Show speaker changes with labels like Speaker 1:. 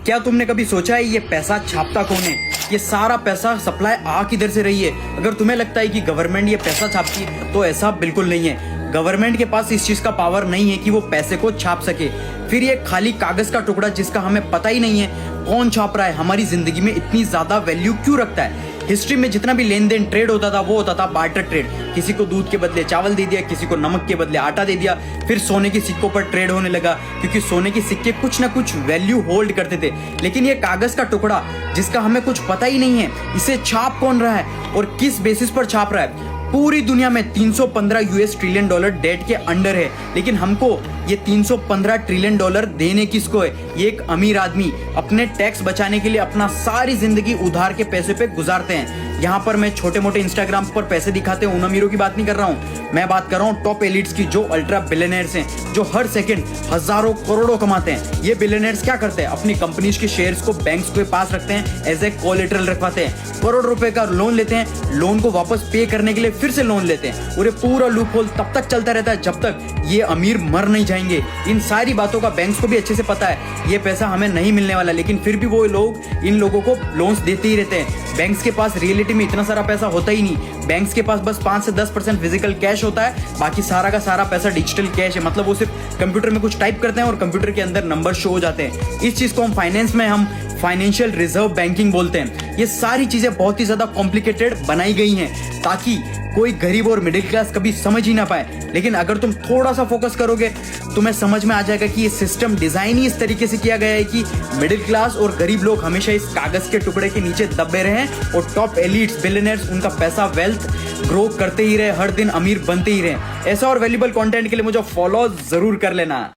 Speaker 1: क्या तुमने कभी सोचा है ये पैसा छापता कौन है? ये सारा पैसा सप्लाई आ किधर से रही है? अगर तुम्हें लगता है कि गवर्नमेंट ये पैसा छापती है तो ऐसा बिल्कुल नहीं है। गवर्नमेंट के पास इस चीज का पावर नहीं है कि वो पैसे को छाप सके। फिर ये खाली कागज का टुकड़ा जिसका हमें पता ही नहीं है कौन छाप रहा है, हमारी जिंदगी में इतनी ज्यादा वैल्यू क्यों रखता है? हिस्ट्री में जितना भी लेन देन ट्रेड होता था वो होता था बार्टर ट्रेड। किसी को दूध के बदले चावल दे दिया, किसी को नमक के बदले आटा दे दिया। फिर सोने के सिक्कों पर ट्रेड होने लगा क्योंकि सोने के सिक्के कुछ ना कुछ वैल्यू होल्ड करते थे। लेकिन ये कागज का टुकड़ा जिसका हमें कुछ पता ही नहीं है, इसे छाप कौन रहा है और किस बेसिस पर छाप रहा है? पूरी दुनिया में 315 यूएस ट्रिलियन डॉलर डेट के अंडर है, लेकिन हमको ये 315 ट्रिलियन डॉलर देने किसको है? ये एक अमीर आदमी अपने टैक्स बचाने के लिए अपना सारी जिंदगी उधार के पैसे पे गुजारते हैं। यहाँ पर मैं छोटे मोटे इंस्टाग्राम पर पैसे दिखाते हैं उन अमीरों की बात नहीं कर रहा हूँ, मैं बात कर रहा हूँ टॉप एलिट्स की, जो अल्ट्रा बिलियनर्स हैं, जो हर सेकंड हजारों करोड़ों कमाते हैं। ये बिलियनर्स क्या करते हैं? अपनी कंपनीज के शेयर्स को बैंक्स के पास रखते हैं, एज ए कोलेटरल रखवाते हैं, करोड़ रुपए का लोन लेते हैं, लोन को वापस पे करने के लिए फिर से लोन लेते हैं और ये पूरा लूप होल तब तक चलता रहता है जब तक ये अमीर मर नहीं जाएंगे। इन सारी बातों का बैंक्स को भी अच्छे से पता है, ये पैसा हमें नहीं मिलने वाला, लेकिन फिर भी वो लोग इन लोगों को लोन्स देते ही रहते हैं। बैंक्स के पास रियलिटी में इतना सारा पैसा होता ही नहीं। बैंक्स के पास बस 5 से 10% फिजिकल कैश होता है, बाकी सारा का सारा पैसा डिजिटल कैश है। मतलब वो सिर्फ कंप्यूटर में कुछ टाइप करते हैं और कंप्यूटर के अंदर नंबर शो हो जाते हैं। इस चीज को हम फाइनेंस में हम फाइनेंशियल रिजर्व बैंकिंग बोलते हैं। ये सारी चीजें बहुत ही ज्यादा कॉम्प्लिकेटेड बनाई गई हैं ताकि कोई गरीब और मिडिल क्लास कभी समझ ही ना पाए। लेकिन अगर तुम थोड़ा सा फोकस करोगे तुम्हें समझ में आ जाएगा कि ये सिस्टम डिजाइन ही इस तरीके से किया गया है कि मिडिल क्लास और गरीब लोग हमेशा इस कागज के टुकड़े के नीचे दबे रहे और टॉप एलिट्स बिलियनर्स उनका पैसा वेल्थ ग्रो करते ही रहे, हर दिन अमीर बनते ही रहे। ऐसा और वैल्यूबल कंटेंट के लिए मुझे फॉलो जरूर कर लेना।